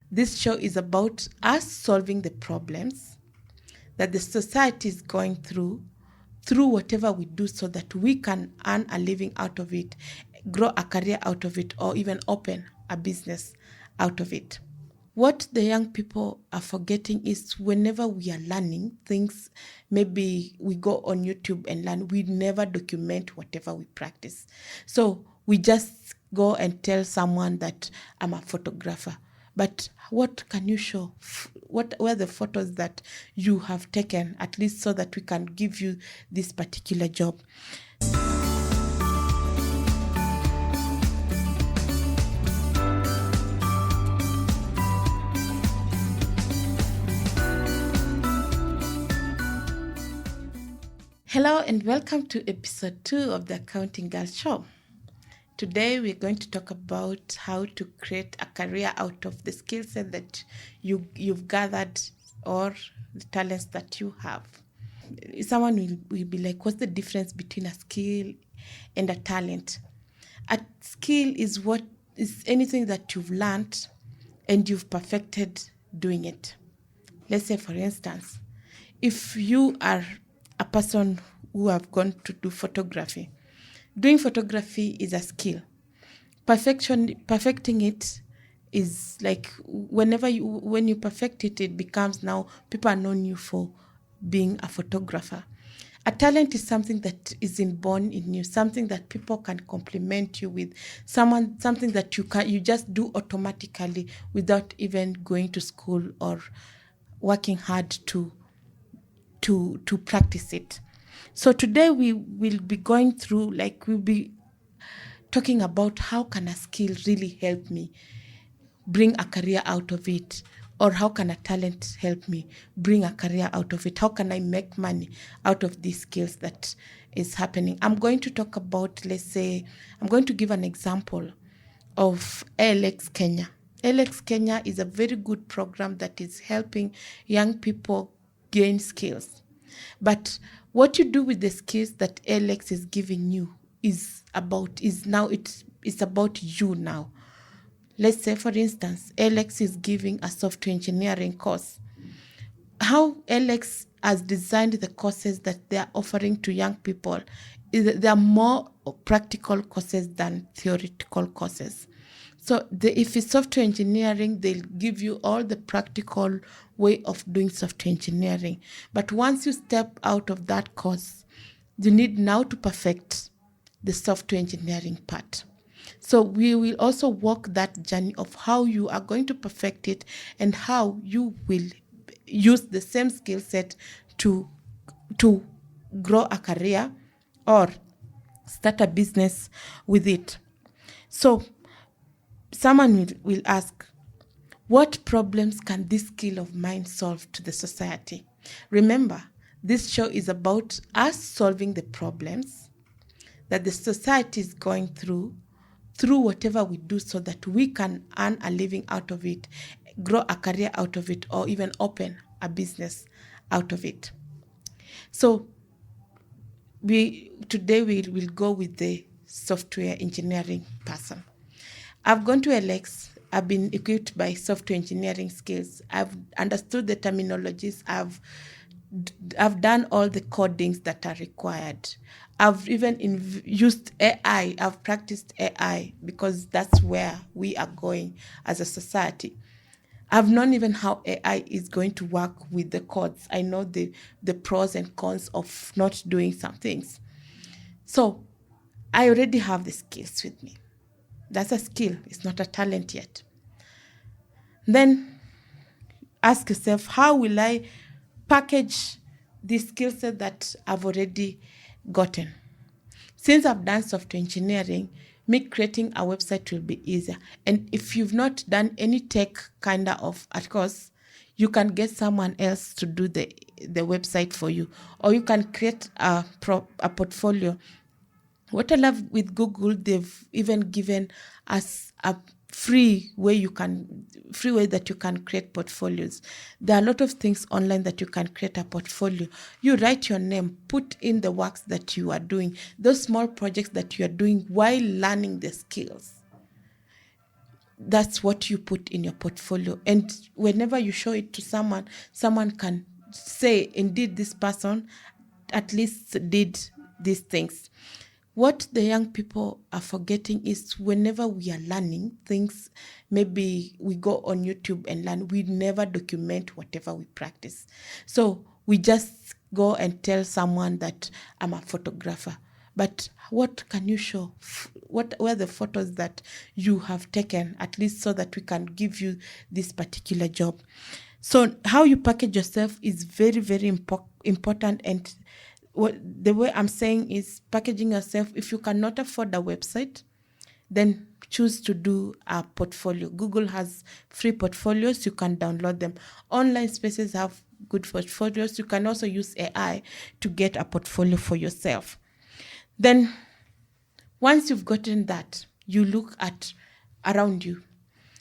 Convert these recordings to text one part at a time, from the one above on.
This show is about us solving the problems that the society is going through whatever we do so that we can earn a living out of it, grow a career out of it, or even open a business out of it. What the young people are forgetting is whenever we are learning things, maybe we go on YouTube and learn, we never document whatever we practice. So we just go and tell someone that I'm a photographer. But what can you show? What were the photos that you have taken, at least so that we can give you this particular job? Hello and welcome to episode 2 of the Accounting Girl Show. Today we're going to talk about how to create a career out of the skill set that you've gathered or the talents that you have. Someone will be like, what's the difference between a skill and a talent? A skill is what is anything that you've learned and you've perfected doing it. Let's say, for instance, if you are a person who have gone to do photography, doing photography is a skill. Perfecting it is like when you perfect it, it becomes now people are known you for being a photographer. A talent is something that is inborn in you, something that people can compliment you with, something that you just do automatically without even going to school or working hard to practice it. So today we will be going through, we'll be talking about how can a skill really help me bring a career out of it, or how can a talent help me bring a career out of it? How can I make money out of these skills that is happening? I'm going to talk about, I'm going to give an example of ALX Kenya. ALX Kenya is a very good program that is helping young people gain skills. But what you do with the skills that ALX is giving you is about you now. Let's say, for instance, ALX is giving a software engineering course. How ALX has designed the courses that they are offering to young people is that they are more practical courses than theoretical courses. So if it's software engineering, they'll give you all the practical way of doing software engineering. But once you step out of that course, you need now to perfect the software engineering part. So we will also walk that journey of how you are going to perfect it and how you will use the same skill set to grow a career or start a business with it. So someone will ask, what problems can this skill of mine solve to the society? Remember, this show is about us solving the problems that the society is going through whatever we do so that we can earn a living out of it, grow a career out of it, or even open a business out of it. So today we will go with the software engineering person. I've gone to ALX. I've been equipped by software engineering skills. I've understood the terminologies. I've done all the codings that are required. I've even used AI. I've practiced AI because that's where we are going as a society. I've known even how AI is going to work with the codes. I know the pros and cons of not doing some things. So I already have the skills with me. That's a skill. It's not a talent yet. Then ask yourself, how will I package this skill set that I've already gotten? Since I've done software engineering, me creating a website will be easier. And if you've not done any tech of course, you can get someone else to do the website for you, or you can create a portfolio. What I love with Google, they've even given us a free way that you can create portfolios. There are a lot of things online that you can create a portfolio. You write your name, put in the works that you are doing, those small projects that you are doing while learning the skills. that's what you put in your portfolio. And whenever you show it to someone, someone can say, indeed, this person at least did these things. What the young people are forgetting is whenever we are learning things, maybe we go on YouTube and learn, we never document whatever we practice. So we just go and tell someone that I'm a photographer. But what can you show? What were the photos that you have taken, at least so that we can give you this particular job? So how you package yourself is very, very important. And the way I'm saying is packaging yourself. If you cannot afford a website, then choose to do a portfolio. Google has free portfolios. You can download them. Online spaces have good portfolios. You can also use AI to get a portfolio for yourself. Then once you've gotten that, you look at around you.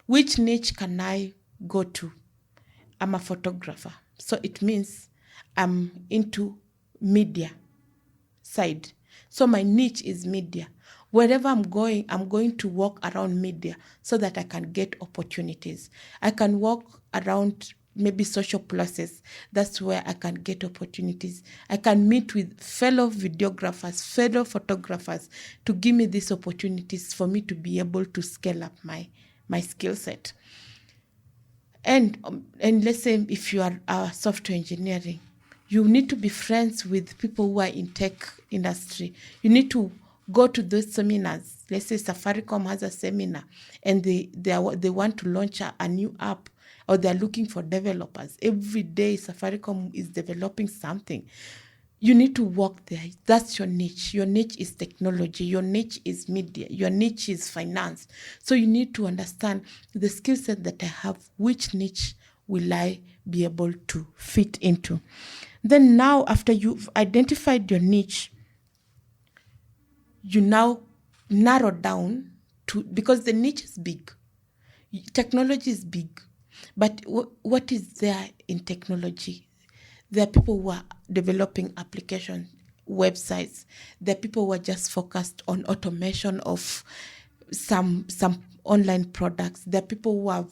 Which niche can I go to? I'm a photographer. So it means I'm into media side. So my niche is media. Wherever I'm going to walk around media so that I can get opportunities. I can walk around maybe social places. That's where I can get opportunities. I can meet with fellow videographers, fellow photographers to give me these opportunities for me to be able to scale up my skill set. And let's say if you are a software engineering, you need to be friends with people who are in tech industry. You need to go to those seminars. Let's say Safaricom has a seminar and they want to launch a new app, or they're looking for developers. Every day Safaricom is developing something. You need to work there. That's your niche. Your niche is technology. Your niche is media. Your niche is finance. So you need to understand the skill set that I have. Which niche will I be able to fit into? Then now, after you've identified your niche, you now narrow down to, because the niche is big. Technology is big. But what is there in technology? There are people who are developing applications, websites. There are people who are just focused on automation of some online products. There are people who have,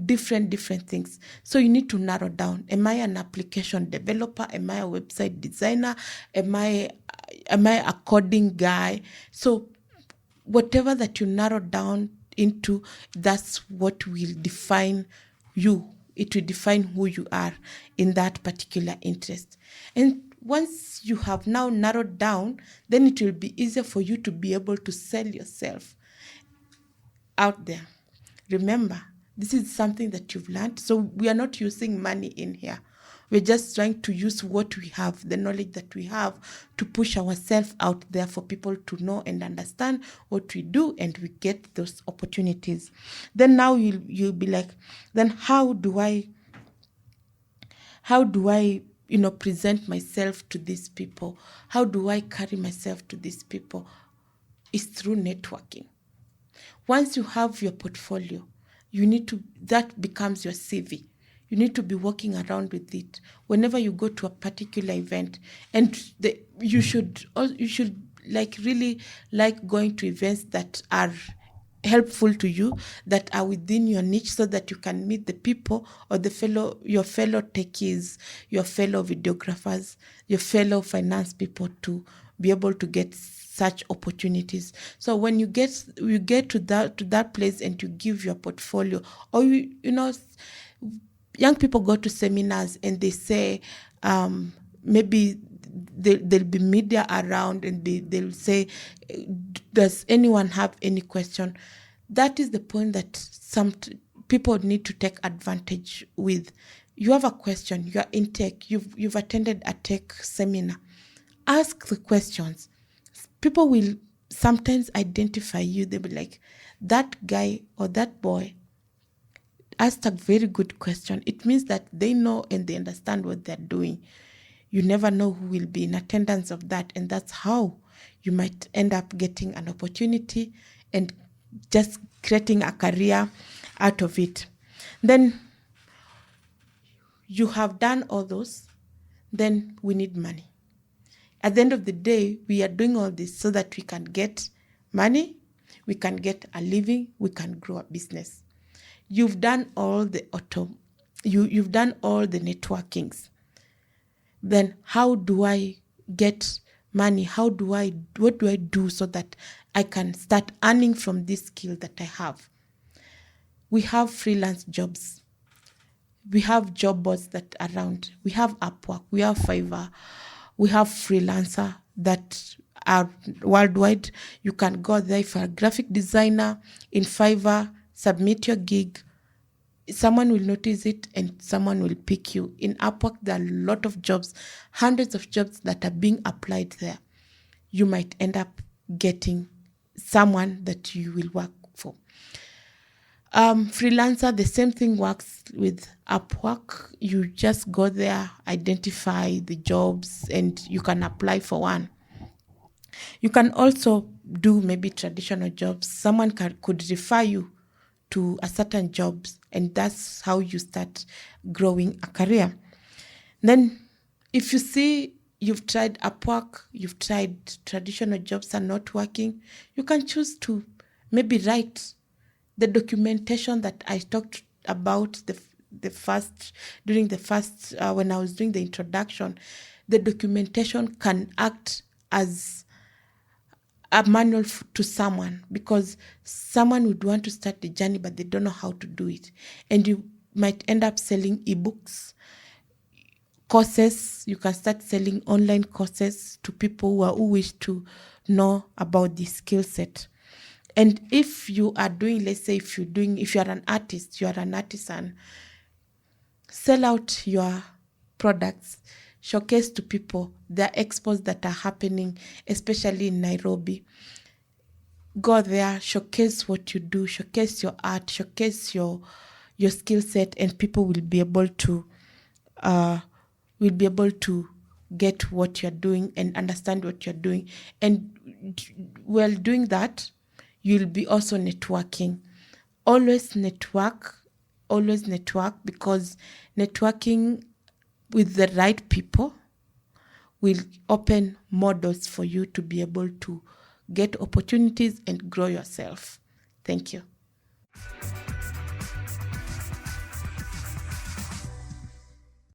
different things. So you need to narrow down. Am I an application developer? Am I a website designer? Am I a coding guy? So whatever that you narrow down into, that's what will define you. It will define who you are in that particular interest. And once you have now narrowed down, then it will be easier for you to be able to sell yourself out there. Remember, this is something that you've learned. So we are not using money in here. We're just trying to use what we have, the knowledge that we have, to push ourselves out there for people to know and understand what we do, and we get those opportunities. Then now you'll be like, then how do I present myself to these people? How do I carry myself to these people? It's through networking. Once you have your portfolio, that becomes your CV. You need to be walking around with it whenever you go to a particular event. And you should really like going to events that are helpful to you, that are within your niche, so that you can meet the people or your fellow techies, your fellow videographers, your fellow finance people, to be able to get such opportunities. So when you get to that place and you give your portfolio, or young people go to seminars and they say, maybe there'll be media around, and they'll say, does anyone have any question? That is the point that some people need to take advantage with. You have a question, you are in tech, you've attended a tech seminar. Ask the questions. People will sometimes identify you. They'll be like, that guy or that boy asked a very good question. It means that they know and they understand what they're doing. You never know who will be in attendance of that, and that's how you might end up getting an opportunity and just creating a career out of it. Then you have done all those, then we need money. At the end of the day, we are doing all this so that we can get money. we can get a living, we can grow a business. You've done all the you've done all the networkings. Then how do I get money? What do I do so that I can start earning from this skill that I have? We have freelance jobs. We have job boards that are around. We have Upwork, we have Fiverr, we have freelancer that are worldwide. You can go there if you're a graphic designer in Fiverr, submit your gig. Someone will notice it and someone will pick you. In Upwork, there are a lot of jobs, hundreds of jobs that are being applied there. You might end up getting someone that you will work for. Freelancer, the same thing works with Upwork. You just go there, identify the jobs, and you can apply for one. You can also do maybe traditional jobs. Someone could refer you to a certain jobs, and that's how you start growing a career. Then if you see you've tried Upwork, you've tried traditional jobs are not working, you can choose to maybe write the documentation that I talked about the first during the first when I was doing the introduction. The documentation can act as a manual to someone, because someone would want to start the journey but they don't know how to do it, and you might end up selling ebooks, courses. You can start selling online courses to people who wish to know about this skill set. And if you are doing, let's say if you are an artist, you are an artisan, sell out your products, showcase to people. There are expos that are happening, especially in Nairobi. Go there, showcase what you do, showcase your art, showcase your skill set, and people will be able to get what you're doing and understand what you're doing. And while doing that, you'll be also networking. Always network, because networking with the right people will open more doors for you to be able to get opportunities and grow yourself. Thank you.